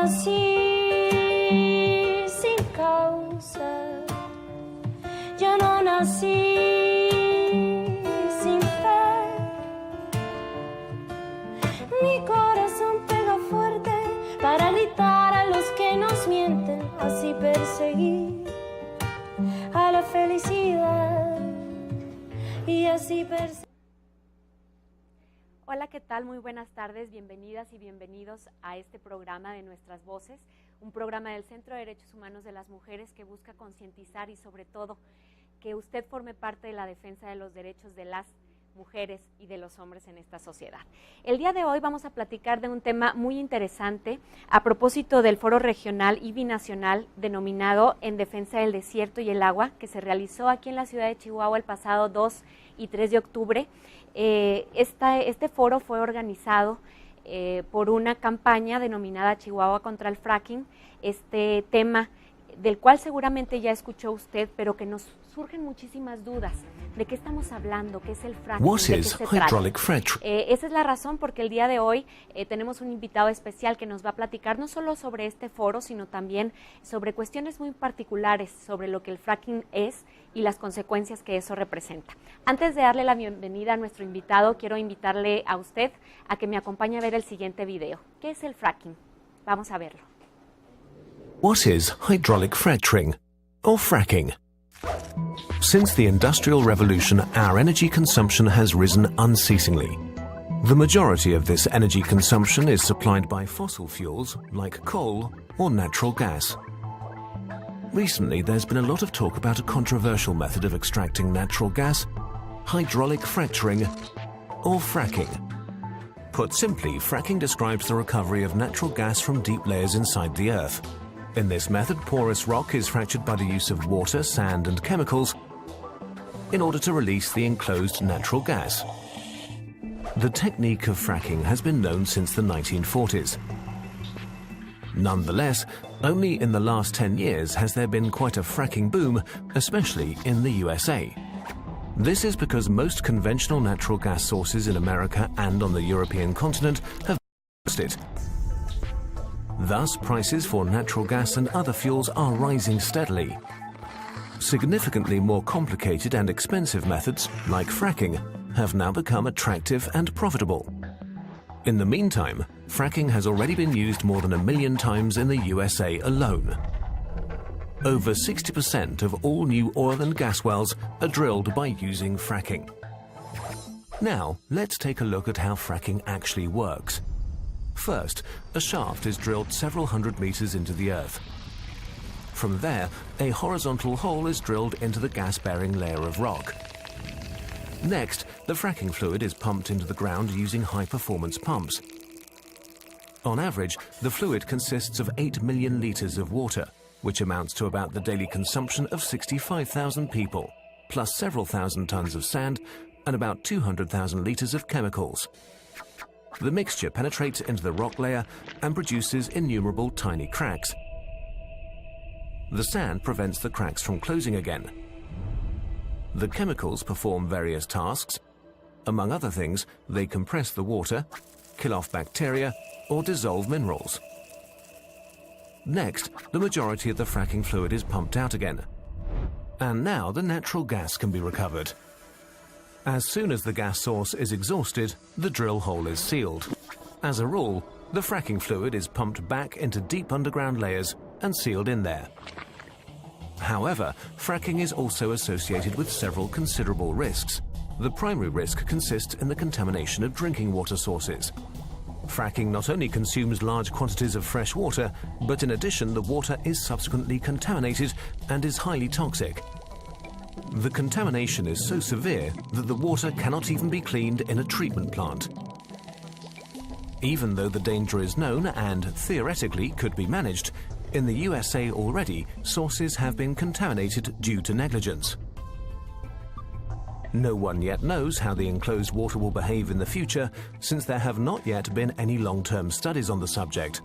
nací sin causa, yo no nací sin fe. Mi corazón pega fuerte para gritar a los que nos mienten, así perseguir a la felicidad y así perseguir. Hola, ¿qué tal? Muy buenas tardes, bienvenidas y bienvenidos a este programa de Nuestras Voces, un programa del Centro de Derechos Humanos de las Mujeres que busca concientizar y sobre todo que usted forme parte de la defensa de los derechos de las mujeres y de los hombres en esta sociedad. El día de hoy vamos a platicar de un tema muy interesante a propósito del foro regional y binacional denominado En Defensa del Desierto y el Agua, que se realizó aquí en la ciudad de Chihuahua el pasado 2 y 3 de octubre. Este foro fue organizado por una campaña denominada Chihuahua contra el fracking, este tema del cual seguramente ya escuchó usted, pero que nos surgen muchísimas dudas. ¿De qué estamos hablando? ¿Qué es el fracking? What is hydraulic fracturing? Esa es la razón porque el día de hoy tenemos un invitado especial que nos va a platicar no solo sobre este foro, sino también sobre cuestiones muy particulares sobre lo que el fracking es y las consecuencias que eso representa. Antes de darle la bienvenida a nuestro invitado, quiero invitarle a usted a que me acompañe a ver el siguiente video. ¿Qué es el fracking? Vamos a verlo. What is hydraulic fracturing, or fracking? Since the Industrial Revolution, our energy consumption has risen unceasingly. The majority of this energy consumption is supplied by fossil fuels like coal or natural gas. Recently, there's been a lot of talk about a controversial method of extracting natural gas, hydraulic fracturing, or fracking. Put simply, fracking describes the recovery of natural gas from deep layers inside the earth. In this method, porous rock is fractured by the use of water, sand and chemicals in order to release the enclosed natural gas. The technique of fracking has been known since the 1940s. Nonetheless, only in the last 10 years has there been quite a fracking boom, especially in the USA. This is because most conventional natural gas sources in America and on the European continent have lost it. Thus, prices for natural gas and other fuels are rising steadily. Significantly more complicated and expensive methods, like fracking, have now become attractive and profitable. In the meantime, fracking has already been used more than 1 million times in the USA alone. Over 60% of all new oil and gas wells are drilled by using fracking. Now, let's take a look at how fracking actually works. First, a shaft is drilled several hundred meters into the earth. From there, a horizontal hole is drilled into the gas-bearing layer of rock. Next, the fracking fluid is pumped into the ground using high-performance pumps. On average, the fluid consists of 8 million liters of water, which amounts to about the daily consumption of 65,000 people, plus several thousand tons of sand and about 200,000 liters of chemicals. The mixture penetrates into the rock layer and produces innumerable tiny cracks. The sand prevents the cracks from closing again. The chemicals perform various tasks. Among other things, they compress the water, kill off bacteria, or dissolve minerals. Next, the majority of the fracking fluid is pumped out again. And now the natural gas can be recovered. As soon as the gas source is exhausted, the drill hole is sealed. As a rule, the fracking fluid is pumped back into deep underground layers and sealed in there. However, fracking is also associated with several considerable risks. The primary risk consists in the contamination of drinking water sources. Fracking not only consumes large quantities of fresh water, but in addition, the water is subsequently contaminated and is highly toxic. The contamination is so severe that the water cannot even be cleaned in a treatment plant. Even though the danger is known and theoretically could be managed, in the USA already, sources have been contaminated due to negligence. No one yet knows how the enclosed water will behave in the future, since there have not yet been any long-term studies on the subject.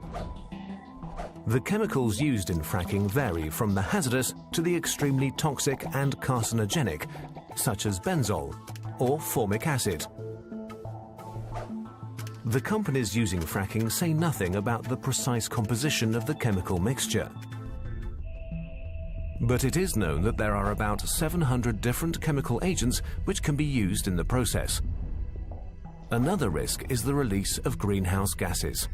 The chemicals used in fracking vary from the hazardous to the extremely toxic and carcinogenic, such as benzol or formic acid. the companies using fracking say nothing about the precise composition of the chemical mixture. But it is known that there are about 700 different chemical agents which can be used in the process. Another risk is the release of greenhouse gases.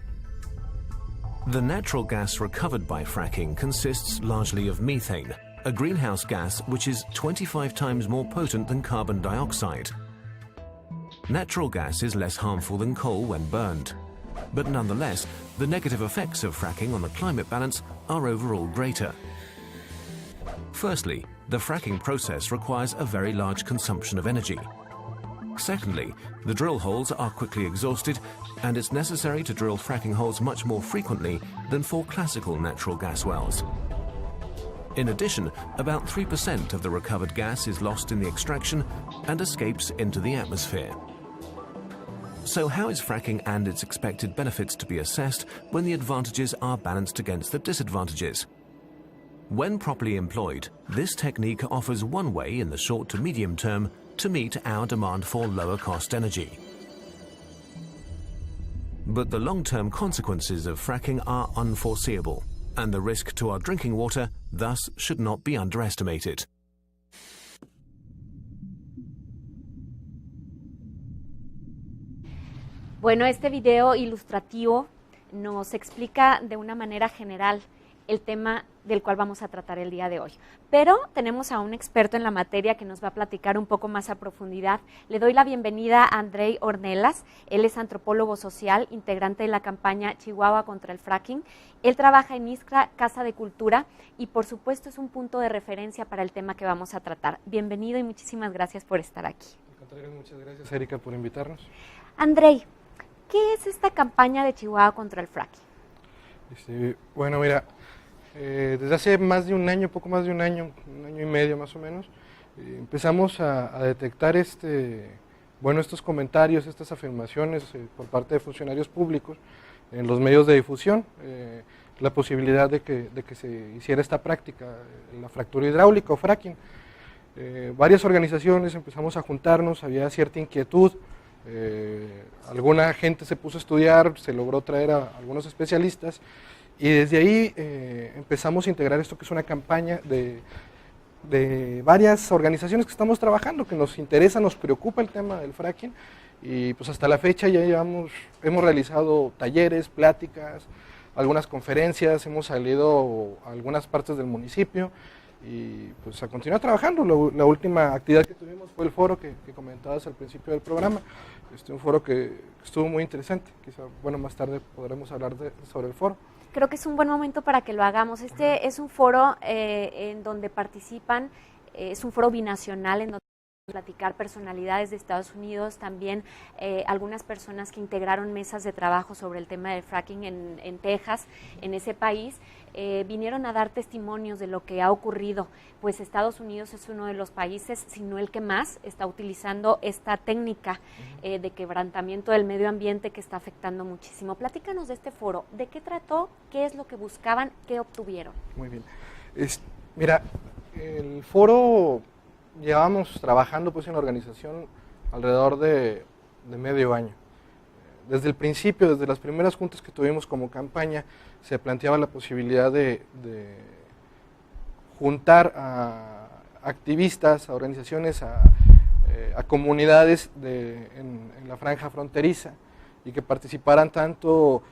The natural gas recovered by fracking consists largely of methane, a greenhouse gas which is 25 times more potent than carbon dioxide. Natural gas is less harmful than coal when burned. But nonetheless, the negative effects of fracking on the climate balance are overall greater. Firstly, the fracking process requires a very large consumption of energy. Secondly, the drill holes are quickly exhausted, and it's necessary to drill fracking holes much more frequently than for classical natural gas wells. In addition, about 3% of the recovered gas is lost in the extraction and escapes into the atmosphere. So how is fracking and its expected benefits to be assessed when the advantages are balanced against the disadvantages? When properly employed, this technique offers one way in the short to medium term to meet our demand for lower cost energy. But the long-term consequences of fracking are unforeseeable, and the risk to our drinking water thus should not be underestimated. Bueno, este video ilustrativo nos explica de una manera general el tema del cual vamos a tratar el día de hoy. Pero tenemos a un experto en la materia que nos va a platicar un poco más a profundidad. Le doy la bienvenida a Andrei Ornelas. Él es antropólogo social, integrante de la campaña Chihuahua contra el fracking. Él trabaja en ISCRA, Casa de Cultura, y por supuesto es un punto de referencia para el tema que vamos a tratar. Bienvenido y muchísimas gracias por estar aquí. Muchas gracias, Erika, por invitarnos. Andrei, ¿qué es esta campaña de Chihuahua contra el fracking? Bueno, mira, desde hace más de un año, poco más de un año y medio más o menos, empezamos a detectar estos comentarios, estas afirmaciones por parte de funcionarios públicos en los medios de difusión, la posibilidad de que se hiciera esta práctica, la fractura hidráulica o fracking. Varias organizaciones empezamos a juntarnos, había cierta inquietud, alguna gente se puso a estudiar, se logró traer a algunos especialistas, y desde ahí empezamos a integrar esto que es una campaña de varias organizaciones que estamos trabajando, que nos interesa, nos preocupa el tema del fracking, y pues hasta la fecha ya hemos realizado talleres, pláticas, algunas conferencias, hemos salido a algunas partes del municipio, y pues a continuar trabajando. La última actividad que tuvimos fue el foro que comentabas al principio del programa, un foro que estuvo muy interesante. Quizá, más tarde podremos hablar sobre el foro. Creo que es un buen momento para que lo hagamos. Es un foro en donde participan, es un foro binacional en donde platicar personalidades de Estados Unidos, también algunas personas que integraron mesas de trabajo sobre el tema del fracking en Texas, en ese país, vinieron a dar testimonios de lo que ha ocurrido, pues Estados Unidos es uno de los países, si no el que más, está utilizando esta técnica de quebrantamiento del medio ambiente que está afectando muchísimo. Platícanos de este foro, ¿de qué trató? ¿Qué es lo que buscaban? ¿Qué obtuvieron? Muy bien. Mira, el foro llevamos trabajando pues en la organización alrededor de medio año. Desde el principio, desde las primeras juntas que tuvimos como campaña, se planteaba la posibilidad de juntar a activistas, a organizaciones, a comunidades en la franja fronteriza, y que participaran tanto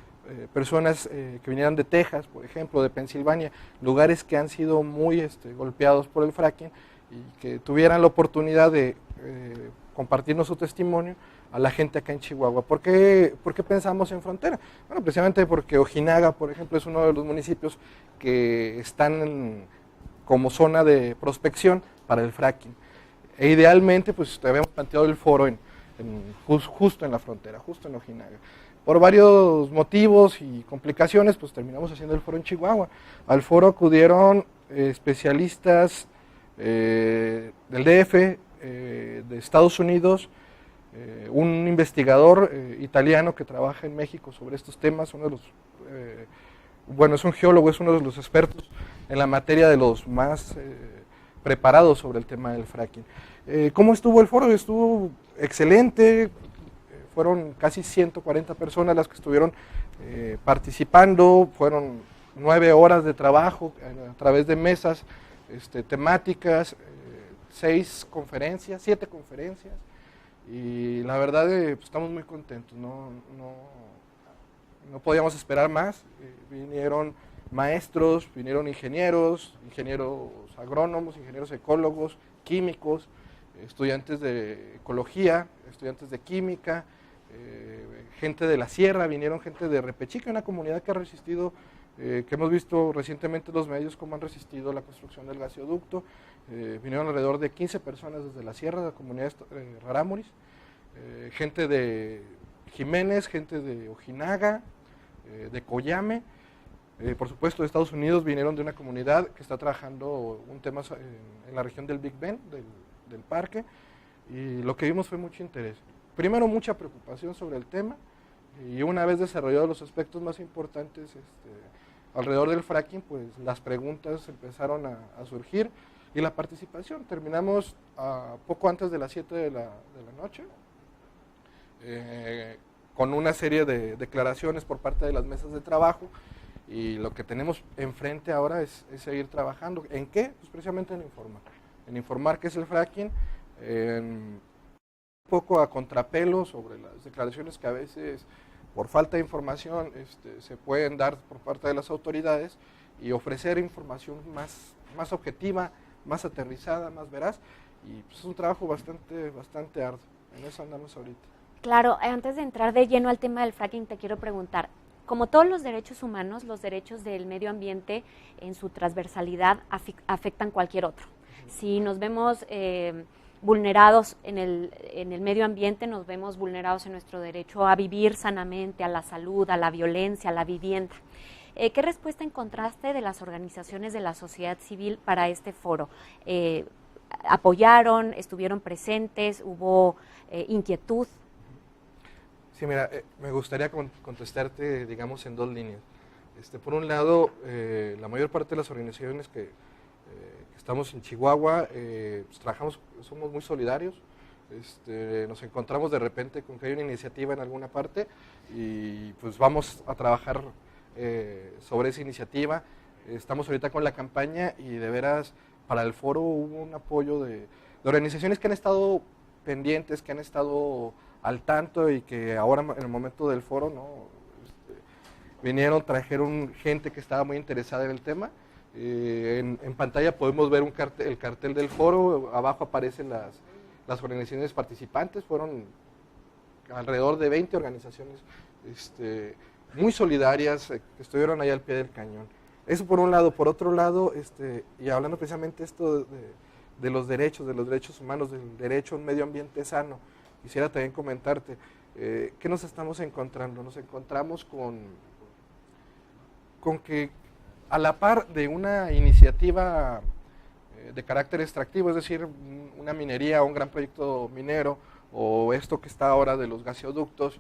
personas que vinieran de Texas, por ejemplo, de Pensilvania, lugares que han sido muy golpeados por el fracking, y que tuvieran la oportunidad de compartirnos su testimonio a la gente acá en Chihuahua. ¿Por qué pensamos en frontera? Bueno, precisamente porque Ojinaga, por ejemplo, es uno de los municipios que están como zona de prospección para el fracking. E idealmente, pues habíamos planteado el foro justo en la frontera, justo en Ojinaga. Por varios motivos y complicaciones, pues terminamos haciendo el foro en Chihuahua. Al foro acudieron especialistas del DF, de Estados Unidos, un investigador italiano que trabaja en México sobre estos temas, es un geólogo, es uno de los expertos en la materia, de los más preparados sobre el tema del fracking. ¿Cómo estuvo el foro? Estuvo excelente, fueron casi 140 personas las que estuvieron participando, fueron 9 horas de trabajo a través de mesas temáticas, 7 conferencias, y la verdad pues estamos muy contentos, no podíamos esperar más. Vinieron maestros, vinieron ingenieros agrónomos, ingenieros ecólogos, químicos, estudiantes de ecología, estudiantes de química, gente de la sierra, vinieron gente de Repechica, una comunidad que ha resistido, que hemos visto recientemente en los medios cómo han resistido la construcción del gasoducto. Vinieron alrededor de 15 personas desde la sierra, de la comunidad Rarámuris, gente de Jiménez, gente de Ojinaga, de Coyame, por supuesto de Estados Unidos. Vinieron de una comunidad que está trabajando un tema en la región del Big Bend, del parque, y lo que vimos fue mucho interés. Primero, mucha preocupación sobre el tema, y una vez desarrollados los aspectos más importantes alrededor del fracking, pues las preguntas empezaron a surgir, y la participación. Terminamos poco antes de las 7 de la noche, con una serie de declaraciones por parte de las mesas de trabajo, y lo que tenemos enfrente ahora es seguir trabajando. ¿En qué? Pues precisamente en informar qué es el fracking, un poco a contrapelo sobre las declaraciones que a veces por falta de información se pueden dar por parte de las autoridades, y ofrecer información más objetiva, más aterrizada, más veraz, y pues es un trabajo bastante arduo. En eso andamos ahorita. Claro, antes de entrar de lleno al tema del fracking, te quiero preguntar, como todos los derechos humanos, los derechos del medio ambiente en su transversalidad afectan cualquier otro. Si nos vemos vulnerados en el medio ambiente, nos vemos vulnerados en nuestro derecho a vivir sanamente, a la salud, a la violencia, a la vivienda. ¿Qué respuesta encontraste de las organizaciones de la sociedad civil para este foro? ¿Apoyaron, estuvieron presentes, hubo inquietud? Sí, mira, me gustaría contestarte, digamos, en 2 líneas. Por un lado, la mayor parte de las organizaciones que estamos en Chihuahua, pues somos muy solidarios. Nos encontramos de repente con que hay una iniciativa en alguna parte, y pues vamos a trabajar sobre esa iniciativa. Estamos ahorita con la campaña, y de veras para el foro hubo un apoyo de organizaciones que han estado pendientes, que han estado al tanto, y que ahora en el momento del foro vinieron, trajeron gente que estaba muy interesada en el tema. En pantalla podemos ver el cartel del foro, abajo aparecen las organizaciones participantes. Fueron alrededor de 20 organizaciones muy solidarias, que estuvieron ahí al pie del cañón. Eso por un lado. Por otro lado, y hablando precisamente de los derechos humanos, del derecho a un medio ambiente sano, quisiera también comentarte, ¿qué nos estamos encontrando? Nos encontramos con que a la par de una iniciativa de carácter extractivo, es decir, una minería o un gran proyecto minero, o esto que está ahora de los gasoductos,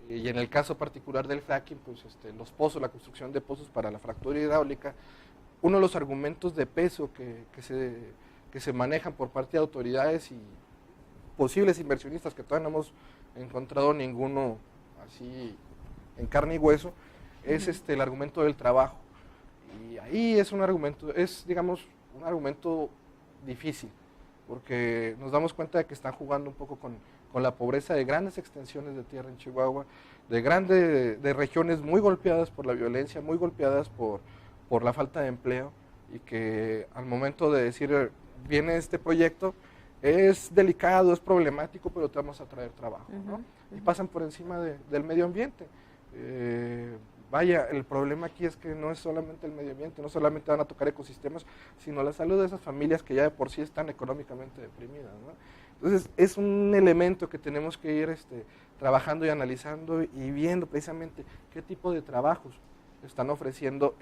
y en el caso particular del fracking, pues los pozos, la construcción de pozos para la fractura hidráulica, uno de los argumentos de peso que se manejan por parte de autoridades y posibles inversionistas, que todavía no hemos encontrado ninguno así en carne y hueso, es el argumento del trabajo. Y ahí es un argumento difícil, porque nos damos cuenta de que están jugando un poco con la pobreza de grandes extensiones de tierra en Chihuahua, de regiones muy golpeadas por la violencia, muy golpeadas por la falta de empleo, y que al momento de decir, viene este proyecto, es delicado, es problemático, pero te vamos a traer trabajo, ¿no? Y pasan por encima del medio ambiente. Vaya, el problema aquí es que no es solamente el medio ambiente, no solamente van a tocar ecosistemas, sino la salud de esas familias que ya de por sí están económicamente deprimidas, ¿no? Entonces, es un elemento que tenemos que ir trabajando y analizando, y viendo precisamente qué tipo de trabajos están ofreciendo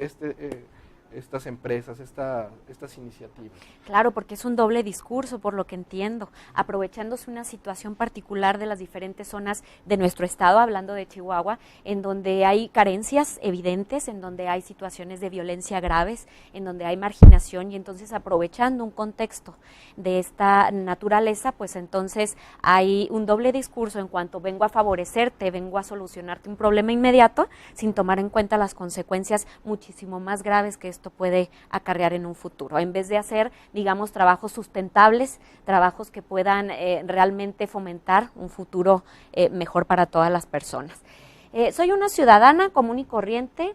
estas empresas, estas iniciativas. Claro, porque es un doble discurso, por lo que entiendo, aprovechándose una situación particular de las diferentes zonas de nuestro estado, hablando de Chihuahua, en donde hay carencias evidentes, en donde hay situaciones de violencia graves, en donde hay marginación, y entonces aprovechando un contexto de esta naturaleza, pues entonces hay un doble discurso en cuanto vengo a favorecerte, vengo a solucionarte un problema inmediato, sin tomar en cuenta las consecuencias muchísimo más graves que esto puede acarrear en un futuro, en vez de hacer, digamos, trabajos sustentables, trabajos que puedan realmente fomentar un futuro mejor para todas las personas. Soy una ciudadana común y corriente,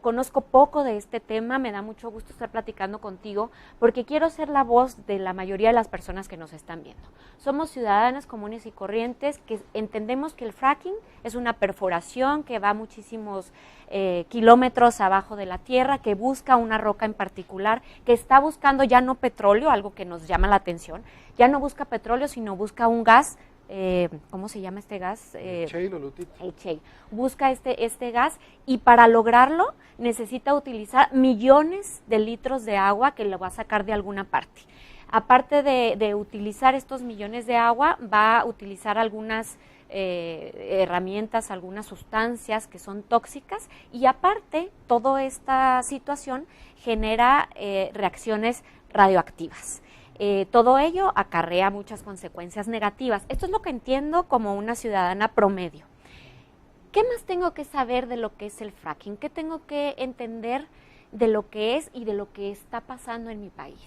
conozco poco de este tema, me da mucho gusto estar platicando contigo porque quiero ser la voz de la mayoría de las personas que nos están viendo. Somos ciudadanas comunes y corrientes que entendemos que el fracking es una perforación que va muchísimos kilómetros abajo de la tierra, que busca una roca en particular, que está buscando ya no petróleo, algo que nos llama la atención, ya no busca petróleo, sino busca un gas. ¿Cómo se llama este gas? Shale o lutita. Shale. Busca este gas y para lograrlo necesita utilizar millones de litros de agua que lo va a sacar de alguna parte. Aparte de utilizar estos millones de agua, va a utilizar algunas herramientas, algunas sustancias que son tóxicas y aparte toda esta situación genera reacciones radioactivas. Todo ello acarrea muchas consecuencias negativas. Esto es lo que entiendo como una ciudadana promedio. ¿Qué más tengo que saber de lo que es el fracking? ¿Qué tengo que entender de lo que es y de lo que está pasando en mi país?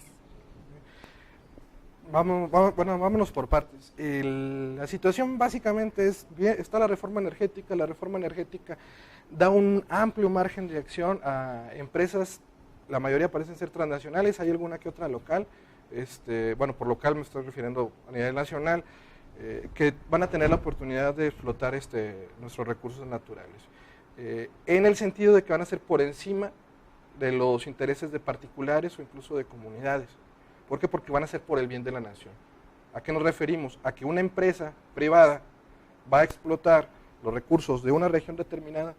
Vámonos por partes. La situación básicamente es, está la reforma energética da un amplio margen de acción a empresas, la mayoría parecen ser transnacionales, hay alguna que otra local, por local me estoy refiriendo a nivel nacional, que van a tener la oportunidad de explotar nuestros recursos naturales, en el sentido de que van a ser por encima de los intereses de particulares o incluso de comunidades. ¿Por qué? Porque van a ser por el bien de la nación. ¿A qué nos referimos? A que una empresa privada va a explotar los recursos de una región determinada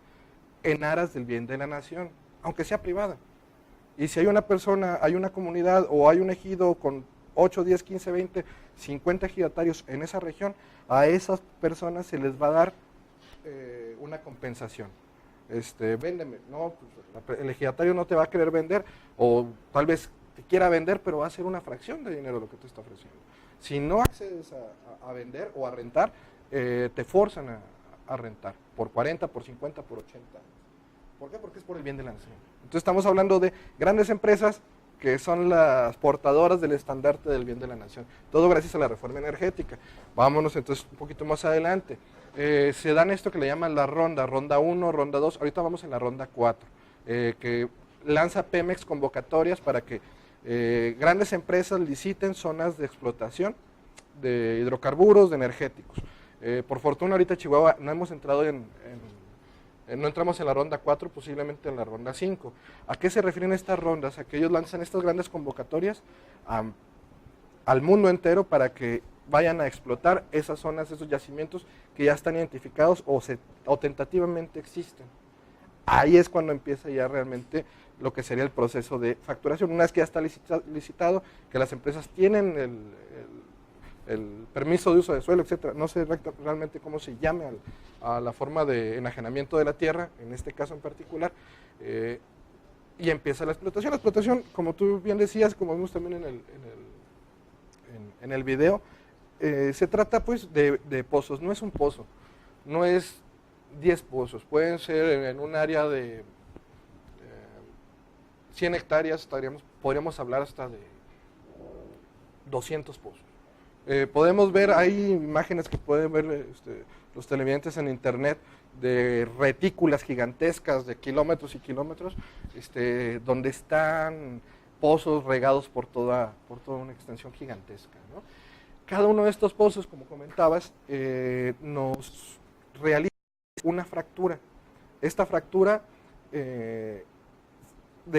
en aras del bien de la nación, aunque sea privada. Y si hay una persona, hay una comunidad o hay un ejido con 8, 10, 15, 20, 50 ejidatarios en esa región, a esas personas se les va a dar una compensación. Véndeme, no, pues, el ejidatario no te va a querer vender, o tal vez te quiera vender, pero va a ser una fracción de dinero lo que te está ofreciendo. Si no accedes a vender o a rentar, te forzan a rentar por 40, por 50, por 80 años. ¿Por qué? Porque es por el bien de la nación. Entonces estamos hablando de grandes empresas que son las portadoras del estandarte del bien de la nación. Todo gracias a la reforma energética. Vámonos entonces un poquito más adelante. Se dan esto que le llaman la ronda 1, ronda 2, ahorita vamos en la ronda 4, que lanza Pemex convocatorias para que grandes empresas liciten zonas de explotación de hidrocarburos, de energéticos. Por fortuna ahorita Chihuahua no hemos entrado no entramos en la ronda 4, posiblemente en la ronda 5. ¿A qué se refieren estas rondas? A que ellos lanzan estas grandes convocatorias al mundo entero para que vayan a explotar esas zonas, esos yacimientos que ya están identificados o tentativamente existen. Ahí es cuando empieza ya realmente lo que sería el proceso de facturación. Una vez que ya está licitado, que las empresas tienen el permiso de uso de suelo, etcétera. No sé realmente cómo se llame a la forma de enajenamiento de la tierra, en este caso en particular, y empieza la explotación. La explotación, como tú bien decías, como vimos también en el video, se trata pues de pozos. No es un pozo, no es 10 pozos, pueden ser en un área de 100 hectáreas, podríamos hablar hasta de 200 pozos. Podemos ver, hay imágenes que pueden ver los televidentes en internet de retículas gigantescas de kilómetros y kilómetros, donde están pozos regados por toda una extensión gigantesca, ¿no? Cada uno de estos pozos, como comentabas, nos realiza una fractura. Esta fractura, ¿de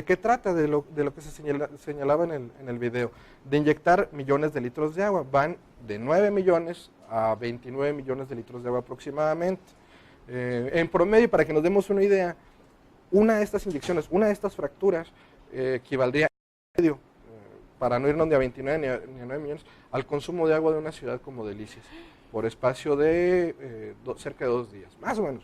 qué trata? De lo que se señalaba en el video, de inyectar millones de litros de agua. Van de 9 millones a 29 millones de litros de agua aproximadamente. En promedio, para que nos demos una idea, una de estas inyecciones, una de estas fracturas, equivaldría en medio, para no irnos ni a 29 ni a 9 millones, al consumo de agua de una ciudad como Delicias, por espacio de cerca de 2 días, más o menos.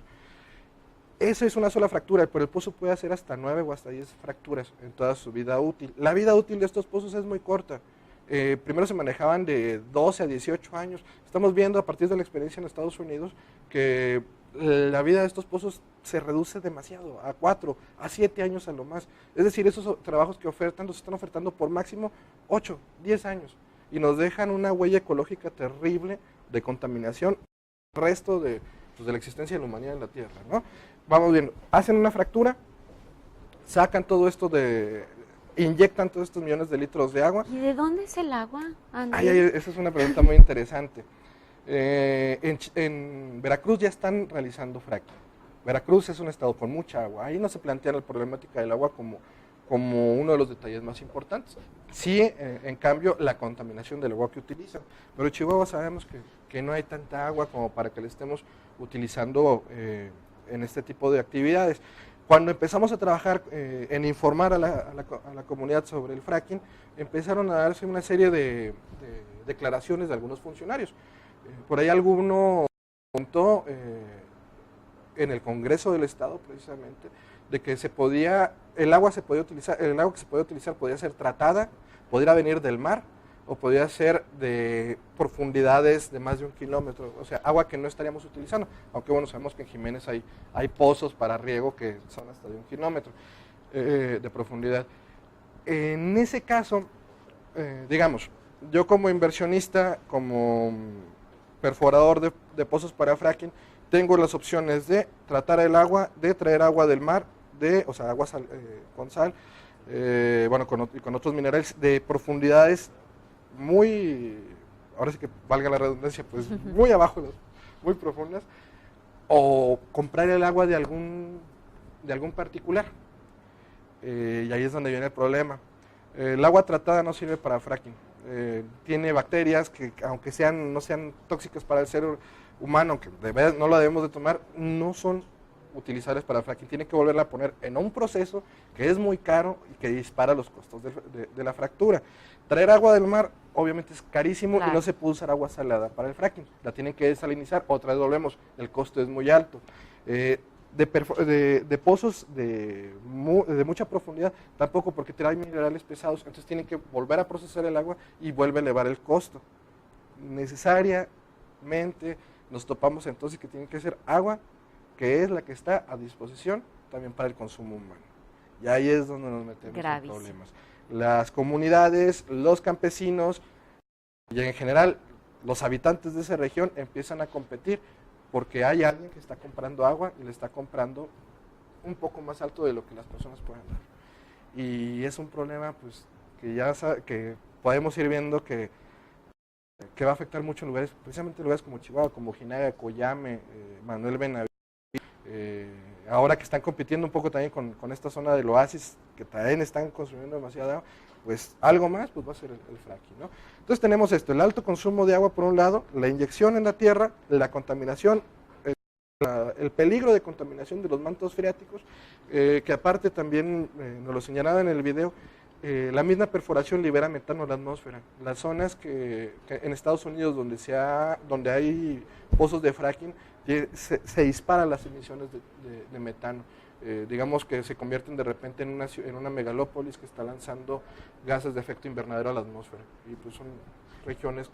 Esa es una sola fractura, pero el pozo puede hacer hasta 9 o hasta 10 fracturas en toda su vida útil. La vida útil de estos pozos es muy corta. Primero se manejaban de 12 a 18 años. Estamos viendo a partir de la experiencia en Estados Unidos que la vida de estos pozos se reduce demasiado, a 4, a 7 años a lo más. Es decir, esos trabajos que ofertan, los están ofertando por máximo 8, 10 años. Y nos dejan una huella ecológica terrible de contaminación, el resto de la existencia de la humanidad en la Tierra, ¿no? Vamos viendo, hacen una fractura, sacan todo esto inyectan todos estos millones de litros de agua. ¿Y de dónde es el agua, Andrés? Esa es una pregunta muy interesante. En Veracruz ya están realizando fracking. Veracruz es un estado con mucha agua. Ahí no se plantea la problemática del agua como uno de los detalles más importantes. Sí, en cambio, la contaminación del agua que utilizan. Pero en Chihuahua sabemos que no hay tanta agua como para que la estemos utilizando en este tipo de actividades. Cuando empezamos a trabajar en informar a la comunidad sobre el fracking, empezaron a darse una serie de declaraciones de algunos funcionarios. Por ahí alguno contó en el Congreso del Estado, precisamente, de que el agua que se podía utilizar podía ser tratada, podría venir del mar, o podría ser de profundidades de más de 1 kilómetro, o sea, agua que no estaríamos utilizando, aunque bueno, sabemos que en Jiménez hay pozos para riego que son hasta de 1 kilómetro de profundidad. En ese caso, digamos, yo como inversionista, como perforador de pozos para fracking, tengo las opciones de tratar el agua, de traer agua del mar, o sea, agua con sal, bueno, con otros minerales de profundidades muy, ahora sí que valga la redundancia, pues muy abajo, muy profundas, o comprar el agua de algún particular. Y ahí es donde viene el problema. El agua tratada no sirve para fracking. Tiene bacterias que, aunque no sean tóxicas para el ser humano, que no la debemos de tomar, no son utilizables para fracking. Tiene que volverla a poner en un proceso que es muy caro y que dispara los costos de la fractura. Traer agua del mar obviamente es carísimo, claro, y no se puede usar agua salada para el fracking. La tienen que desalinizar, otra vez volvemos, el costo es muy alto. De pozos de mucha profundidad, tampoco, porque trae minerales pesados, entonces tienen que volver a procesar el agua y vuelve a elevar el costo. Necesariamente nos topamos entonces que tiene que ser agua que es la que está a disposición también para el consumo humano. Y ahí es donde nos metemos en problemas. Las comunidades, los campesinos y en general los habitantes de esa región empiezan a competir porque hay alguien que está comprando agua y le está comprando un poco más alto de lo que las personas pueden dar. Y es un problema pues que podemos ir viendo que va a afectar mucho en lugares, precisamente lugares como Chihuahua, como Ojinaga, Coyame, Manuel Benavides. Ahora que están compitiendo un poco también con esta zona del oasis, que también están consumiendo demasiada agua, pues algo más pues va a ser el fracking, ¿no? Entonces tenemos esto, el alto consumo de agua por un lado, la inyección en la tierra, la contaminación, el peligro de contaminación de los mantos freáticos, que aparte también nos lo señalaba en el video, la misma perforación libera metano a la atmósfera. Las zonas que en Estados Unidos donde hay pozos de fracking, se disparan las emisiones de metano. Digamos que se convierten de repente en una megalópolis que está lanzando gases de efecto invernadero a la atmósfera. Y pues son regiones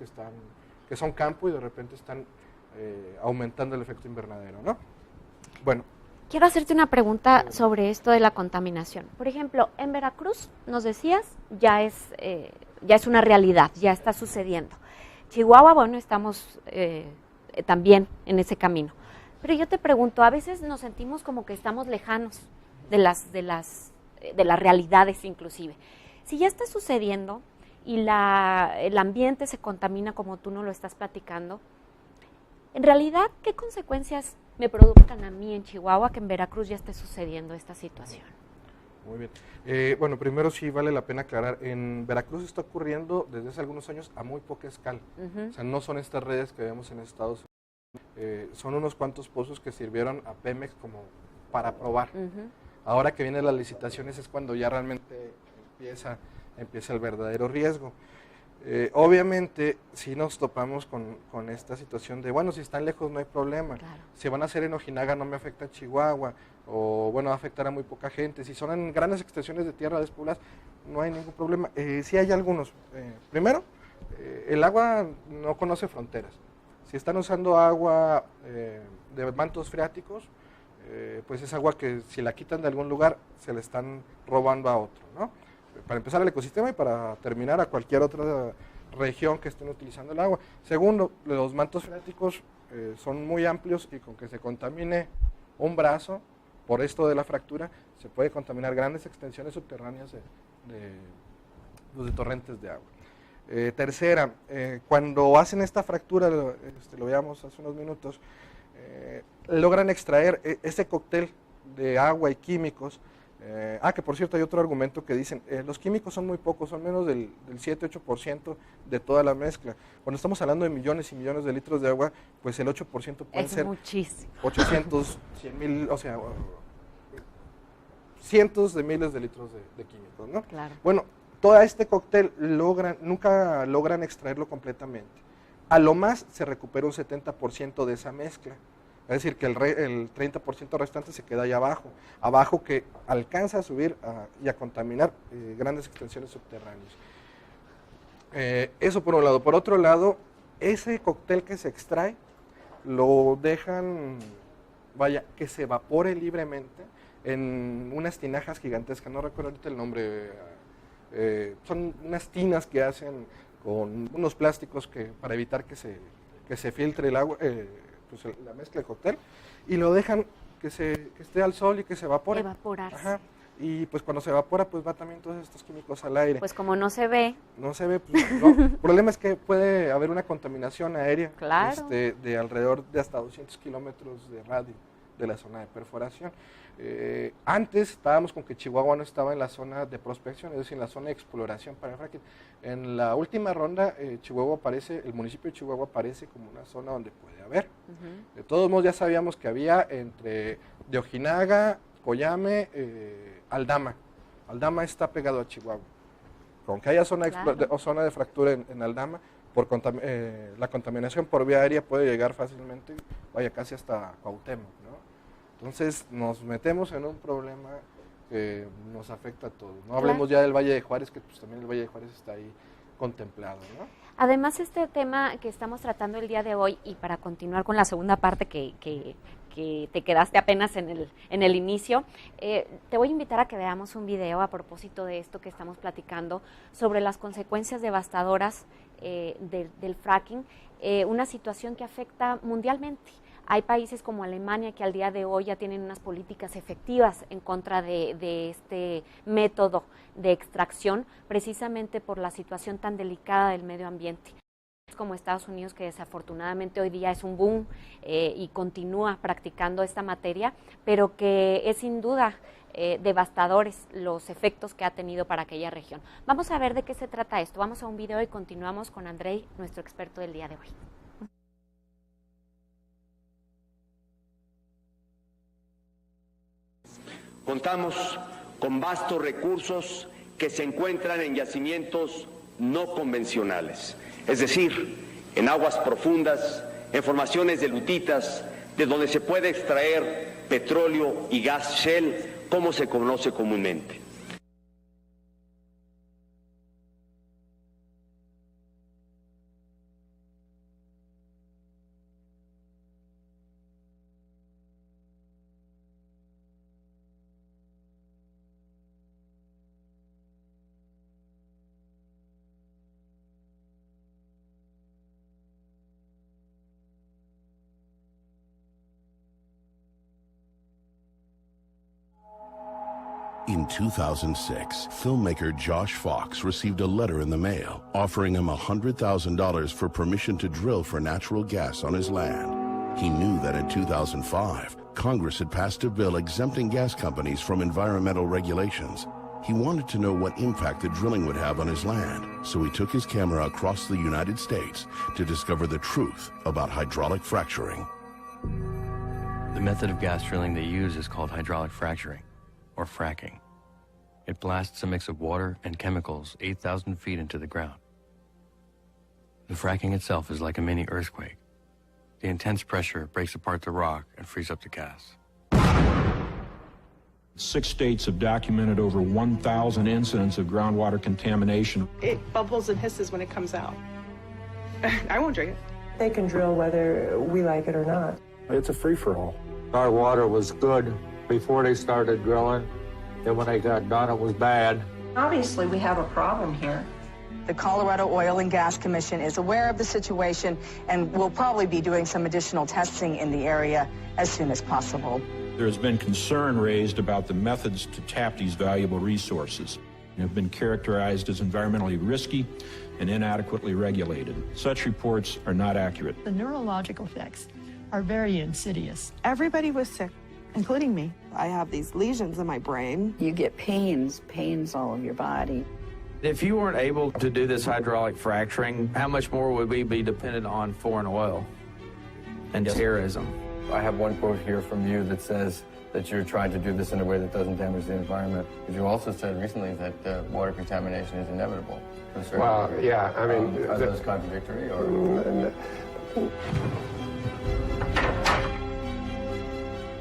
que son campo y de repente están aumentando el efecto invernadero, ¿no? Bueno. Quiero hacerte una pregunta sobre esto de la contaminación. Por ejemplo, en Veracruz, nos decías, ya es una realidad, ya está sucediendo. Chihuahua, bueno, estamos también en ese camino. Pero yo te pregunto, a veces nos sentimos como que estamos lejanos de las realidades inclusive. Si ya está sucediendo y el ambiente se contamina como tú nos lo estás platicando, en realidad, ¿qué consecuencias me produzcan a mí en Chihuahua que en Veracruz ya esté sucediendo esta situación? Muy bien. Bueno, primero sí vale la pena aclarar, en Veracruz está ocurriendo desde hace algunos años a muy poca escala. O sea, no son estas redes que vemos en Estados Unidos. Son unos cuantos pozos que sirvieron a Pemex como para probar. Ahora que vienen las licitaciones es cuando ya realmente empieza el verdadero riesgo. Obviamente, si nos topamos con esta situación de, bueno, si están lejos no hay problema, Claro. si van a hacer en Ojinaga no me afecta en Chihuahua, o bueno, va a afectar a muy poca gente, si son en grandes extensiones de tierra despobladas, no hay ningún problema. Sí hay algunos. Primero, el agua no conoce fronteras. Si están usando agua de mantos freáticos, pues es agua que si la quitan de algún lugar, se le están robando a otro, ¿no? Para empezar al ecosistema y para terminar a cualquier otra región que estén utilizando el agua. Segundo, los mantos freáticos son muy amplios y con que se contamine un brazo, por esto de la fractura, se puede contaminar grandes extensiones subterráneas de torrentes de agua. Tercera, cuando hacen esta fractura, lo veíamos hace unos minutos, logran extraer ese cóctel de agua y químicos. Que por cierto hay otro argumento que dicen, los químicos son muy pocos, son menos del 7-8% de toda la mezcla. Cuando estamos hablando de millones y millones de litros de agua, pues el 8% pueden ser muchísimo. 800, 100 mil, o sea, cientos de miles de litros de químicos, ¿no? Claro. Bueno, todo este cóctel nunca logran extraerlo completamente. A lo más se recupera un 70% de esa mezcla. Es decir, que el 30% restante se queda ahí abajo que alcanza a subir y a contaminar grandes extensiones subterráneas. Eso por un lado. Por otro lado, ese cóctel que se extrae, lo dejan, que se evapore libremente en unas tinajas gigantescas, no recuerdo ahorita el nombre, son unas tinas que hacen con unos plásticos para evitar que se filtre el agua, pues la mezcla de cóctel, y lo dejan que esté al sol y que se evapore. Evaporarse. Ajá. Y pues cuando se evapora, pues va también todos estos químicos al aire. Pues como no se ve. No se ve, pues no. El problema es que puede haber una contaminación aérea, Claro. De alrededor de hasta 200 kilómetros de radio de la zona de perforación. Antes estábamos con que Chihuahua no estaba en la zona de prospección, es decir, en la zona de exploración para el fracking. En la última ronda, el municipio de Chihuahua aparece como una zona donde puede haber. De todos modos, ya sabíamos que había entre de Ojinaga, Coyame, Aldama. Aldama está pegado a Chihuahua. Con que haya zona de fractura en Aldama, la contaminación por vía aérea puede llegar fácilmente, casi hasta Cuauhtémoc, ¿no? Entonces nos metemos en un problema que nos afecta a todos. No hablemos ya del Valle de Juárez, que pues también el Valle de Juárez está ahí contemplado, ¿no? Además, este tema que estamos tratando el día de hoy, y para continuar con la segunda parte que te quedaste apenas en el inicio, te voy a invitar a que veamos un video a propósito de esto que estamos platicando sobre las consecuencias devastadoras del fracking, una situación que afecta mundialmente. Hay países como Alemania que al día de hoy ya tienen unas políticas efectivas en contra de este método de extracción, precisamente por la situación tan delicada del medio ambiente. Como Estados Unidos, que desafortunadamente hoy día es un boom y continúa practicando esta materia, pero que es sin duda devastadores los efectos que ha tenido para aquella región. Vamos a ver de qué se trata esto. Vamos a un video y continuamos con Andrei, nuestro experto del día de hoy. Contamos con vastos recursos que se encuentran en yacimientos no convencionales, es decir, en aguas profundas, en formaciones de lutitas, de donde se puede extraer petróleo y gas shale, como se conoce comúnmente. In 2006, filmmaker Josh Fox received a letter in the mail offering him $100,000 for permission to drill for natural gas on his land. He knew that in 2005, Congress had passed a bill exempting gas companies from environmental regulations. He wanted to know what impact the drilling would have on his land, so he took his camera across the United States to discover the truth about hydraulic fracturing. The method of gas drilling they use is called hydraulic fracturing, or fracking. It blasts a mix of water and chemicals 8,000 feet into the ground. The fracking itself is like a mini earthquake. The intense pressure breaks apart the rock and frees up the gas. 6 states have documented over 1,000 incidents of groundwater contamination. It bubbles and hisses when it comes out. I won't drink it. They can drill whether we like it or not. It's a free-for-all. Our water was good before they started drilling. Then when they got done, it was bad. Obviously, we have a problem here. The Colorado Oil and Gas Commission is aware of the situation and will probably be doing some additional testing in the area as soon as possible. There has been concern raised about the methods to tap these valuable resources. They have been characterized as environmentally risky and inadequately regulated. Such reports are not accurate. The neurological effects are very insidious. Everybody was sick, including me. I have these lesions in my brain. You get pains all over your body. If you weren't able to do this hydraulic fracturing, how much more would we be dependent on foreign oil and terrorism? I have one quote here from you that says that you're trying to do this in a way that doesn't damage the environment. But you also said recently that water contamination is inevitable. Well, yeah, I mean... are those contradictory, or...?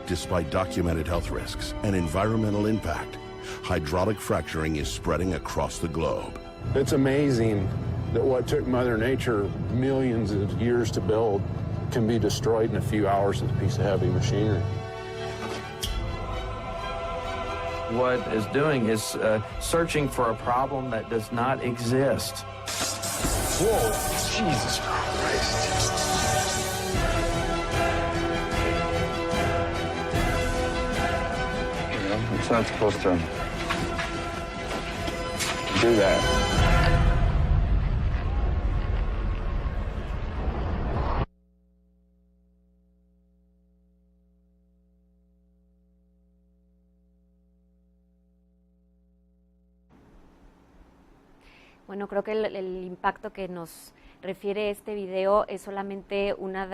Despite documented health risks and environmental impact, hydraulic fracturing is spreading across the globe. It's amazing that what took Mother Nature millions of years to build can be destroyed in a few hours with a piece of heavy machinery. What it's doing is searching for a problem that does not exist. Whoa, Jesus Christ. It's not supposed to do that. Bueno, creo que el impacto que nos refiere este video es solamente una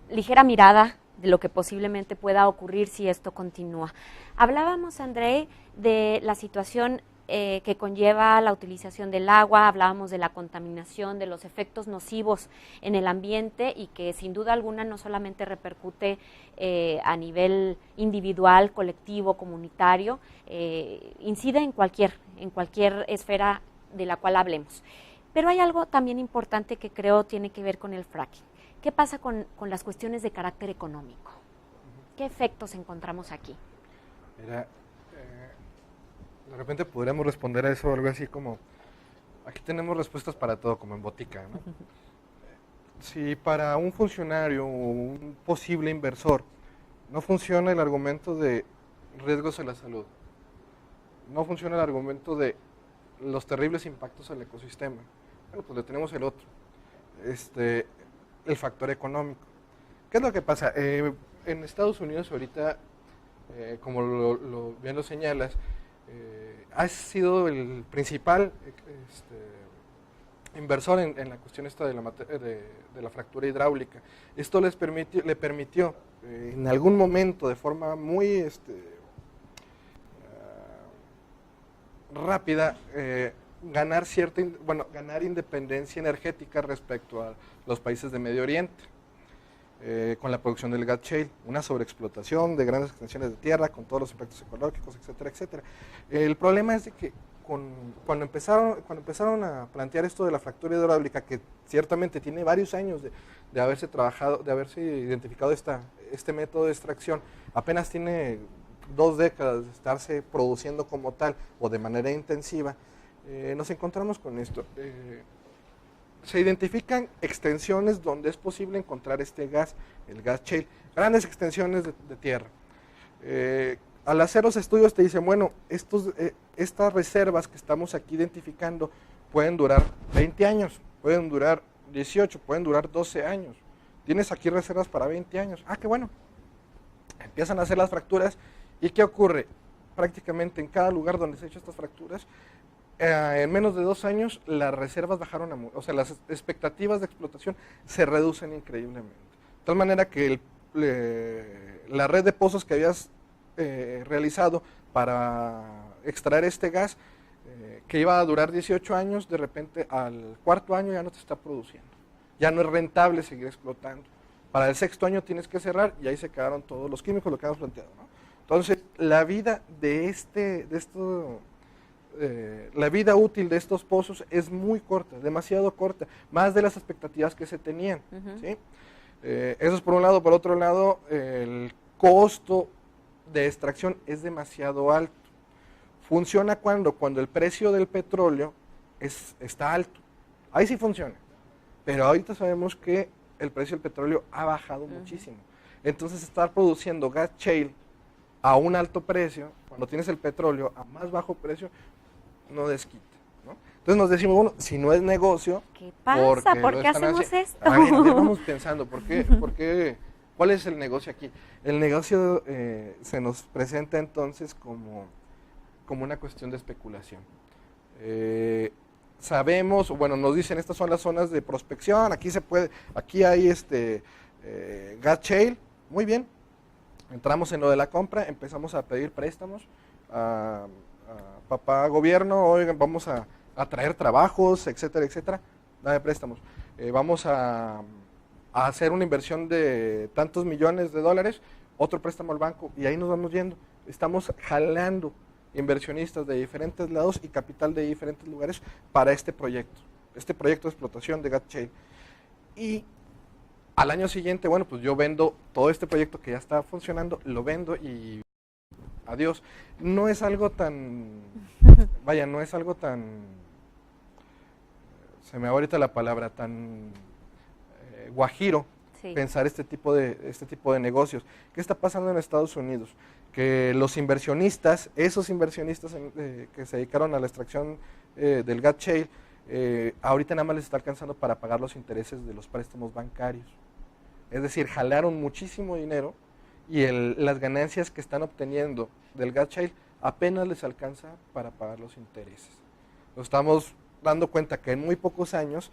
ligera mirada de lo que posiblemente pueda ocurrir si esto continúa. Hablábamos, André, de la situación que conlleva la utilización del agua, hablábamos de la contaminación, de los efectos nocivos en el ambiente y que sin duda alguna no solamente repercute a nivel individual, colectivo, comunitario, incide en cualquier esfera de la cual hablemos. Pero hay algo también importante que creo tiene que ver con el fracking. ¿Qué pasa con las cuestiones de carácter económico? ¿Qué efectos encontramos aquí? Mira, de repente podríamos responder a eso algo así como, aquí tenemos respuestas para todo, como en botica, ¿no? Si para un funcionario o un posible inversor no funciona el argumento de riesgos a la salud, no funciona el argumento de los terribles impactos al ecosistema, bueno, pues le tenemos el otro, el factor económico. ¿Qué es lo que pasa? En Estados Unidos ahorita, como bien lo señalas, ha sido el principal inversor en la cuestión esta de la fractura hidráulica. Esto le permitió en algún momento de forma muy rápida ganar independencia energética respecto a los países de Medio Oriente, con la producción del gas shale, una sobreexplotación de grandes extensiones de tierra, con todos los impactos ecológicos, etcétera, etcétera. El problema es de que cuando empezaron a plantear esto de la fractura hidráulica, que ciertamente tiene varios años de haberse trabajado, de haberse identificado este método de extracción, apenas tiene 2 décadas de estarse produciendo como tal o de manera intensiva, nos encontramos con esto. Se identifican extensiones donde es posible encontrar este gas, el gas shale, grandes extensiones de tierra. Al hacer los estudios te dicen, bueno, estas reservas que estamos aquí identificando pueden durar 20 años, pueden durar 18, pueden durar 12 años. Tienes aquí reservas para 20 años. Ah, qué bueno. Empiezan a hacer las fracturas. ¿Y qué ocurre? Prácticamente en cada lugar donde se han hecho estas fracturas, en menos de 2 años las reservas bajaron o sea, las expectativas de explotación se reducen increíblemente. De tal manera que la red de pozos que habías realizado para extraer este gas que iba a durar 18 años, de repente al cuarto año ya no te está produciendo. Ya no es rentable seguir explotando. Para el sexto año tienes que cerrar y ahí se quedaron todos los químicos, lo que hemos planteado, ¿no? Entonces, la vida la vida útil de estos pozos es muy corta, demasiado corta, más de las expectativas que se tenían, ¿sí? Eso es por un lado. Por otro lado, el costo de extracción es demasiado alto. Funciona cuando el precio del petróleo está alto. Ahí sí funciona. Pero ahorita sabemos que el precio del petróleo ha bajado muchísimo. Entonces, estar produciendo gas shale a un alto precio, cuando tienes el petróleo a más bajo precio, no desquita, ¿no? Entonces nos decimos, bueno, si no es negocio, ¿qué pasa? ¿Por qué hacemos esto? A ver, vamos pensando, ¿por qué? ¿Cuál es el negocio aquí? El negocio se nos presenta entonces como una cuestión de especulación. Sabemos, bueno, nos dicen, estas son las zonas de prospección, aquí hay gas shale, muy bien. Entramos en lo de la compra, empezamos a pedir préstamos a papá gobierno, oigan, vamos a traer trabajos, etcétera, etcétera, dame préstamos. Vamos a hacer una inversión de tantos millones de dólares, otro préstamo al banco, y ahí nos vamos yendo. Estamos jalando inversionistas de diferentes lados y capital de diferentes lugares para este proyecto de explotación de gas shale. Y al año siguiente, bueno, pues yo vendo todo este proyecto que ya está funcionando, lo vendo y adiós. No es algo tan, se me va ahorita la palabra, tan guajiro, sí, pensar este tipo de negocios. ¿Qué está pasando en Estados Unidos? Que los inversionistas, esos inversionistas que se dedicaron a la extracción del gas shale, ahorita nada más les está alcanzando para pagar los intereses de los préstamos bancarios. Es decir, jalaron muchísimo dinero y las ganancias que están obteniendo del gas shale apenas les alcanza para pagar los intereses. Nos estamos dando cuenta que en muy pocos años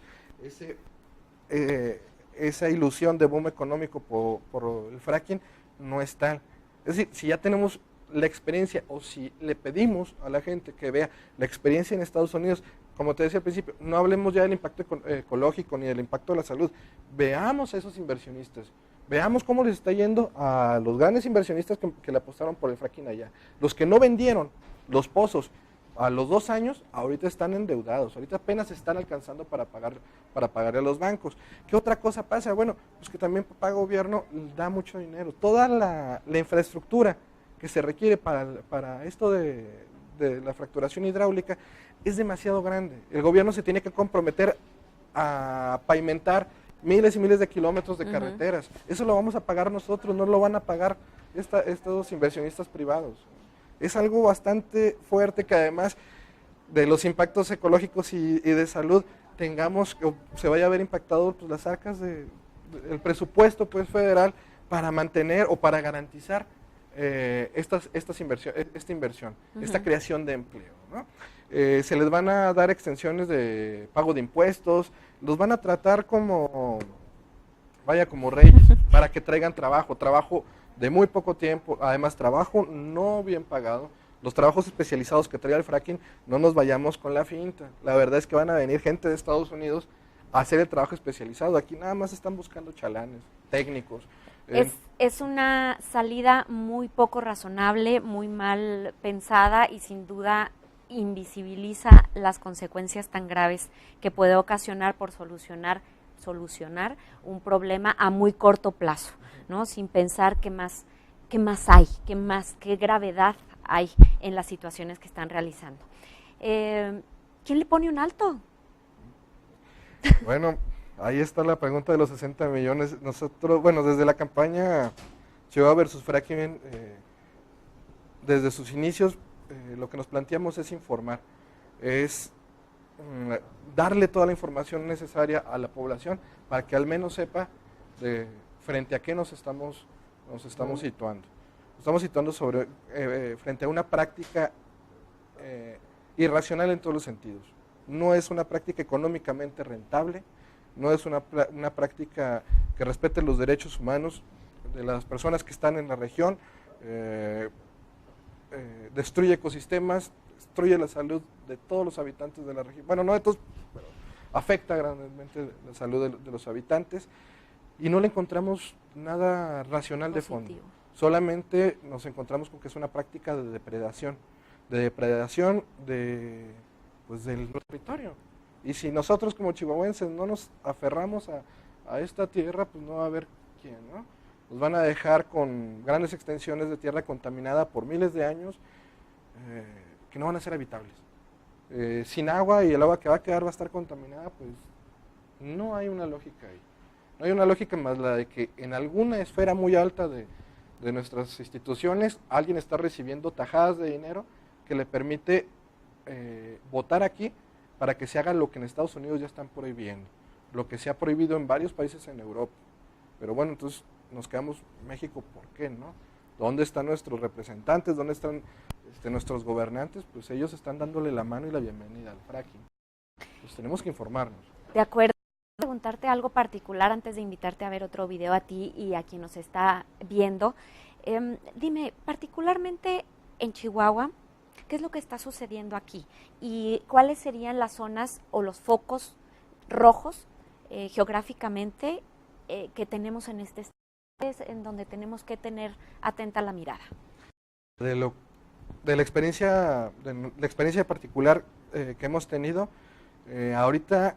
esa ilusión de boom económico por el fracking no es tal. Es decir, si ya tenemos la experiencia, o si le pedimos a la gente que vea la experiencia en Estados Unidos, como te decía al principio, no hablemos ya del impacto ecológico ni del impacto de la salud, veamos a esos inversionistas, veamos cómo les está yendo a los grandes inversionistas que le apostaron por el fracking allá. Los que no vendieron los pozos a los 2 años, ahorita están endeudados, ahorita apenas están alcanzando para pagarle a los bancos. ¿Qué otra cosa pasa? Bueno, pues que también papá gobierno da mucho dinero. Toda la infraestructura que se requiere para esto de la fracturación hidráulica es demasiado grande. El gobierno se tiene que comprometer a pavimentar miles y miles de kilómetros de carreteras. Eso lo vamos a pagar nosotros, no lo van a pagar estos inversionistas privados. Es algo bastante fuerte que además de los impactos ecológicos y de salud se vaya a ver impactado pues, las arcas del presupuesto pues, federal para mantener o para garantizar esta inversión, esta creación de empleo, ¿no? Se les van a dar extensiones de pago de impuestos, los van a tratar como reyes, para que traigan trabajo de muy poco tiempo, además trabajo no bien pagado. Los trabajos especializados que trae el fracking, no nos vayamos con la finta. La verdad es que van a venir gente de Estados Unidos a hacer el trabajo especializado. Aquí nada más están buscando chalanes, técnicos. Es una salida muy poco razonable, muy mal pensada y sin duda invisibiliza las consecuencias tan graves que puede ocasionar por solucionar un problema a muy corto plazo, ¿no? Sin pensar qué más hay, qué gravedad hay en las situaciones que están realizando. ¿Quién le pone un alto? Bueno, ahí está la pregunta de los 60 millones. Nosotros, bueno, desde la campaña Chihuahua versus Fracking, desde sus inicios, lo que nos planteamos es informar, es darle toda la información necesaria a la población para que al menos sepa frente a qué nos estamos situando. Nos estamos situando frente a una práctica irracional en todos los sentidos. No es una práctica económicamente rentable, no es una práctica que respete los derechos humanos de las personas que están en la región. destruye ecosistemas, destruye la salud de todos los habitantes de la región. Bueno, no de todos, pero afecta grandemente la salud de los habitantes y no le encontramos nada racional de fondo. Solamente nos encontramos con que es una práctica de depredación pues, del territorio. Y si nosotros como chihuahuenses no nos aferramos a esta tierra, pues no va a haber quién, ¿no? Nos van a dejar con grandes extensiones de tierra contaminada por miles de años que no van a ser habitables. Sin agua, y el agua que va a quedar va a estar contaminada, pues no hay una lógica ahí. No hay una lógica más la de que en alguna esfera muy alta de nuestras instituciones alguien está recibiendo tajadas de dinero que le permite votar aquí para que se haga lo que en Estados Unidos ya están prohibiendo, lo que se ha prohibido en varios países en Europa. Pero bueno, entonces nos quedamos, México, ¿por qué no? ¿Dónde están nuestros representantes? ¿Dónde están nuestros gobernantes? Pues ellos están dándole la mano y la bienvenida al fracking. Pues tenemos que informarnos. De acuerdo. Preguntarte algo particular antes de invitarte a ver otro video a ti y a quien nos está viendo. Dime, particularmente en Chihuahua, ¿qué es lo que está sucediendo aquí? ¿Y cuáles serían las zonas o los focos rojos geográficamente que tenemos en este estado, en donde tenemos que tener atenta la mirada? De la experiencia particular que hemos tenido, ahorita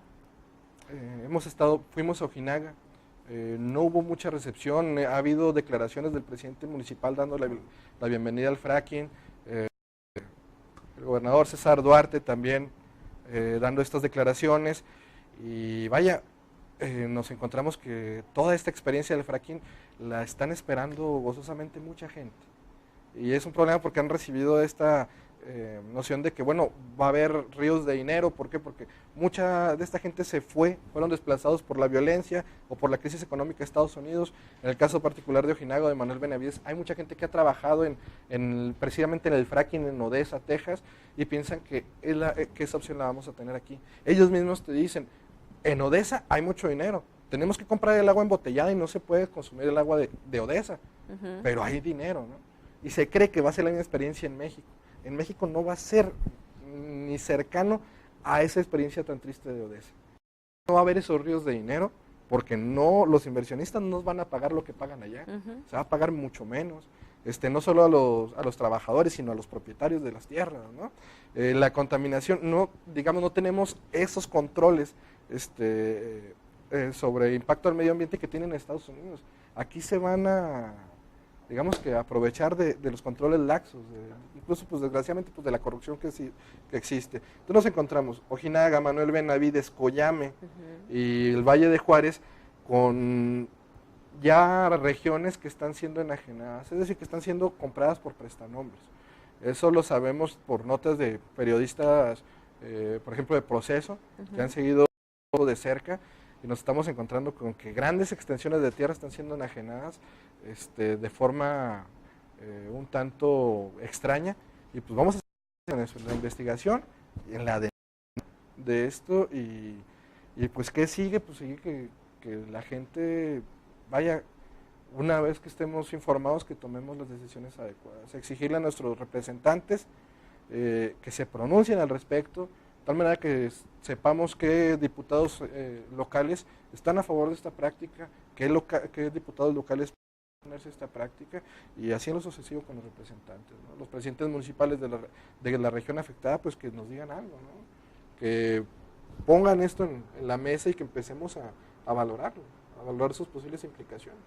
fuimos a Ojinaga, no hubo mucha recepción, ha habido declaraciones del presidente municipal dando la bienvenida al fracking, el gobernador César Duarte también dando estas declaraciones, y vaya, nos encontramos que toda esta experiencia del fracking la están esperando gozosamente mucha gente, y es un problema porque han recibido esta noción de que, bueno, va a haber ríos de dinero. ¿Por qué? Porque mucha de esta gente fueron desplazados por la violencia o por la crisis económica de Estados Unidos. En el caso particular de Ojinaga, de Manuel Benavides, hay mucha gente que ha trabajado precisamente en el fracking en Odessa, Texas, y piensan que esa opción la vamos a tener aquí. Ellos mismos te dicen, en Odessa hay mucho dinero, tenemos que comprar el agua embotellada y no se puede consumir el agua de Odessa, pero hay dinero, ¿no? Y se cree que va a ser la misma experiencia en México. En México no va a ser ni cercano a esa experiencia tan triste de Odessa. No va a haber esos ríos de dinero porque los inversionistas no nos van a pagar lo que pagan allá. Se va a pagar mucho menos. No solo a los trabajadores, sino a los propietarios de las tierras, ¿no? La contaminación, no tenemos esos controles sobre impacto al medio ambiente que tienen en Estados Unidos. Aquí se van a aprovechar de los controles laxos, incluso pues desgraciadamente pues de la corrupción que existe. Entonces nos encontramos Ojinaga, Manuel Benavides, Coyame y el Valle de Juárez con ya regiones que están siendo enajenadas, es decir, que están siendo compradas por prestanombres. Eso lo sabemos por notas de periodistas, por ejemplo, de Proceso, que han seguido de cerca, y nos estamos encontrando con que grandes extensiones de tierra están siendo enajenadas de forma un tanto extraña, y pues vamos a hacer en eso, en la investigación, en la de esto, y pues ¿qué sigue? Pues sigue que la gente vaya, una vez que estemos informados, que tomemos las decisiones adecuadas, exigirle a nuestros representantes que se pronuncien al respecto, de tal manera que sepamos qué diputados locales están a favor de esta práctica, qué diputados locales ponerse esta práctica, y así en lo sucesivo con los representantes, ¿no? Los presidentes municipales de la región afectada, pues que nos digan algo, ¿no? Que pongan esto en la mesa y que empecemos a valorarlo, a valorar sus posibles implicaciones.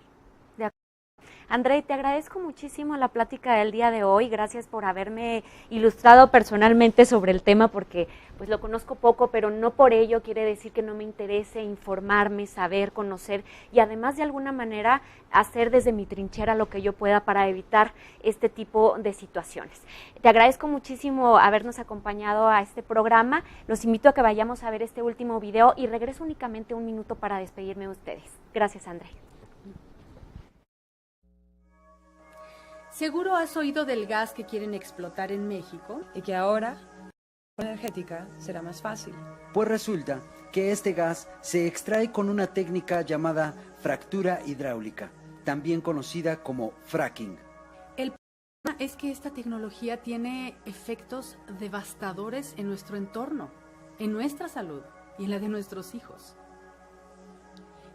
André, te agradezco muchísimo la plática del día de hoy, gracias por haberme ilustrado personalmente sobre el tema, porque pues lo conozco poco, pero no por ello quiere decir que no me interese informarme, saber, conocer y además de alguna manera hacer desde mi trinchera lo que yo pueda para evitar este tipo de situaciones. Te agradezco muchísimo habernos acompañado a este programa, los invito a que vayamos a ver este último video y regreso únicamente un minuto para despedirme de ustedes. Gracias, André. Seguro has oído del gas que quieren explotar en México y que ahora la energética será más fácil. Pues resulta que este gas se extrae con una técnica llamada fractura hidráulica, también conocida como fracking. El problema problema es que esta tecnología tiene efectos devastadores en nuestro entorno, en nuestra salud y en la de nuestros hijos.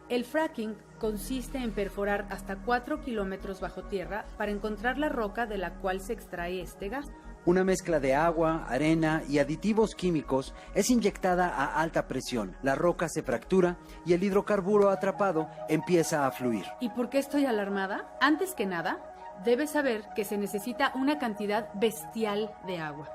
El fracking consiste en perforar hasta 4 kilómetros bajo tierra para encontrar la roca de la cual se extrae este gas. Una mezcla de agua, arena y aditivos químicos es inyectada a alta presión. La roca se fractura y el hidrocarburo atrapado empieza a fluir. ¿Y por qué estoy alarmada? Antes que nada, debes saber que se necesita una cantidad bestial de agua.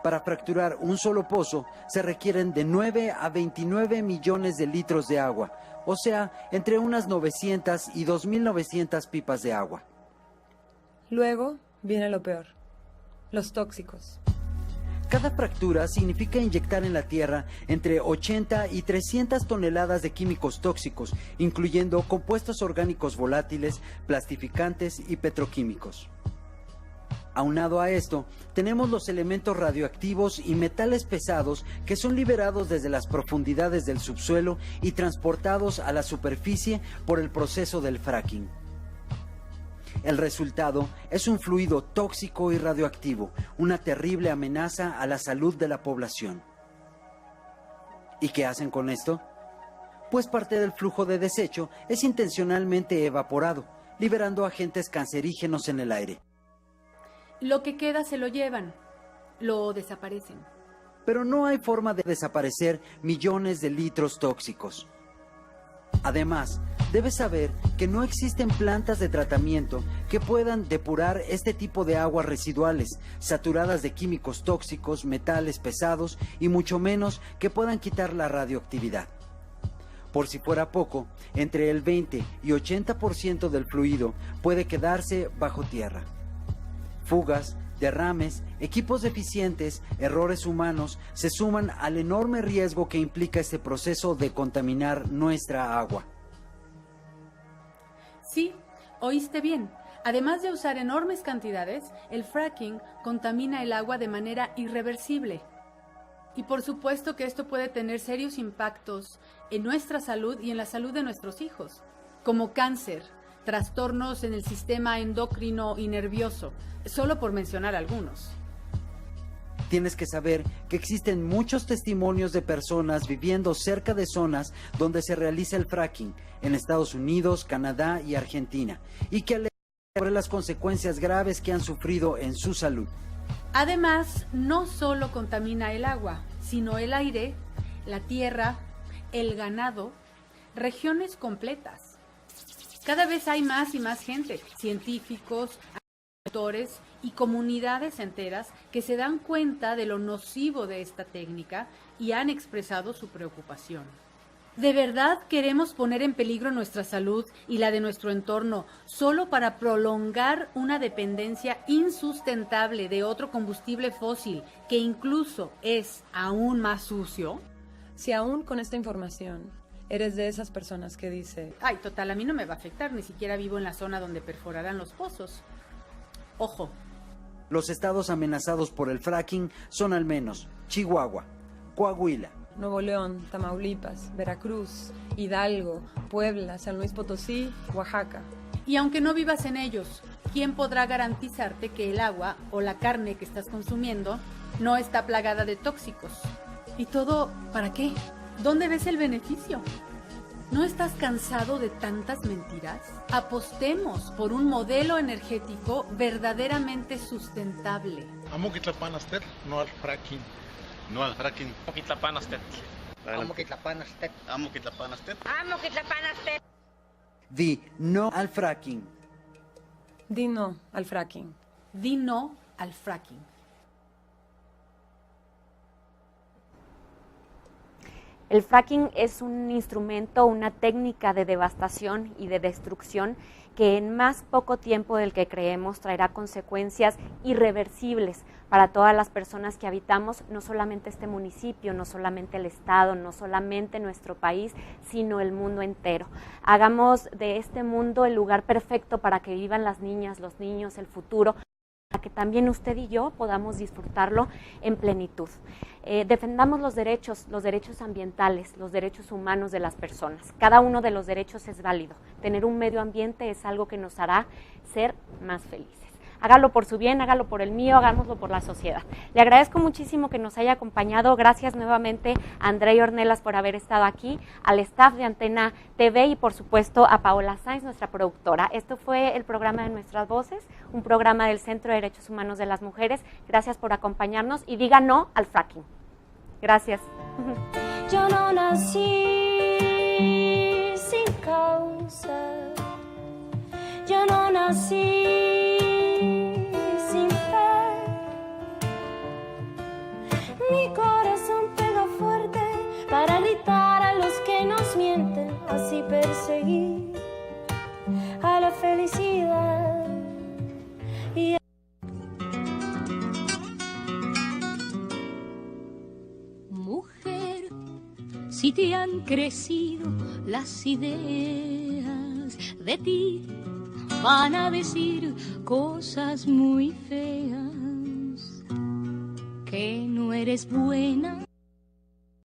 Para fracturar un solo pozo se requieren de 9 a 29 millones de litros de agua, o sea, entre unas 900 y 2.900 pipas de agua. Luego viene lo peor, los tóxicos. Cada fractura significa inyectar en la tierra entre 80 y 300 toneladas de químicos tóxicos, incluyendo compuestos orgánicos volátiles, plastificantes y petroquímicos. Aunado a esto, tenemos los elementos radioactivos y metales pesados que son liberados desde las profundidades del subsuelo y transportados a la superficie por el proceso del fracking. El resultado es un fluido tóxico y radioactivo, una terrible amenaza a la salud de la población. ¿Y qué hacen con esto? Pues parte del flujo de desecho es intencionalmente evaporado, liberando agentes cancerígenos en el aire. Lo que queda se lo llevan, lo desaparecen. Pero no hay forma de desaparecer millones de litros tóxicos. Además, debes saber que no existen plantas de tratamiento que puedan depurar este tipo de aguas residuales, saturadas de químicos tóxicos, metales pesados y mucho menos que puedan quitar la radioactividad. Por si fuera poco, entre el 20 y 80% del fluido puede quedarse bajo tierra. Fugas, derrames, equipos deficientes, errores humanos se suman al enorme riesgo que implica este proceso de contaminar nuestra agua. Sí, oíste bien. Además de usar enormes cantidades, el fracking contamina el agua de manera irreversible. Y por supuesto que esto puede tener serios impactos en nuestra salud y en la salud de nuestros hijos, como cáncer, trastornos en el sistema endocrino y nervioso, solo por mencionar algunos. Tienes que saber que existen muchos testimonios de personas viviendo cerca de zonas donde se realiza el fracking, en Estados Unidos, Canadá y Argentina, y que alertan sobre las consecuencias graves que han sufrido en su salud. Además, no solo contamina el agua, sino el aire, la tierra, el ganado, regiones completas. Cada vez hay más y más gente, científicos, agricultores y comunidades enteras que se dan cuenta de lo nocivo de esta técnica y han expresado su preocupación. ¿De verdad queremos poner en peligro nuestra salud y la de nuestro entorno solo para prolongar una dependencia insustentable de otro combustible fósil que incluso es aún más sucio? Si aún con esta información eres de esas personas que dice: ay, total, a mí no me va a afectar, ni siquiera vivo en la zona donde perforarán los pozos. Ojo. Los estados amenazados por el fracking son al menos Chihuahua, Coahuila, Nuevo León, Tamaulipas, Veracruz, Hidalgo, Puebla, San Luis Potosí, Oaxaca. Y aunque no vivas en ellos, ¿quién podrá garantizarte que el agua o la carne que estás consumiendo no está plagada de tóxicos? ¿Y todo para qué? ¿Dónde ves el beneficio? ¿No estás cansado de tantas mentiras? Apostemos por un modelo energético verdaderamente sustentable. Amo Quitlapanastet, no al fracking. No al fracking. Amo Quitlapanastet. Amo Quitlapanastet. Amo Quitlapanastet. Amo Quitlapanastet. Di no al fracking. Di no al fracking. Di no al fracking. El fracking es un instrumento, una técnica de devastación y de destrucción que en más poco tiempo del que creemos traerá consecuencias irreversibles para todas las personas que habitamos no solamente este municipio, no solamente el estado, no solamente nuestro país, sino el mundo entero. Hagamos de este mundo el lugar perfecto para que vivan las niñas, los niños, el futuro, para que también usted y yo podamos disfrutarlo en plenitud. Defendamos los derechos ambientales, los derechos humanos de las personas. Cada uno de los derechos es válido. Tener un medio ambiente es algo que nos hará ser más felices. Hágalo por su bien, hágalo por el mío, hagámoslo por la sociedad. Le agradezco muchísimo que nos haya acompañado. Gracias nuevamente a André Ornelas por haber estado aquí, al staff de Antena TV y por supuesto a Paola Sainz, nuestra productora. Esto fue el programa de Nuestras Voces, un programa del Centro de Derechos Humanos de las Mujeres. Gracias por acompañarnos y diga no al fracking. Gracias. Yo no nací sin causa, yo no nací sin fe. Mi corazón pega fuerte para gritar a los que nos mienten, así perseguir a la felicidad. Y mujer, si te han crecido las ideas, de ti van a decir cosas muy feas, que no eres buena,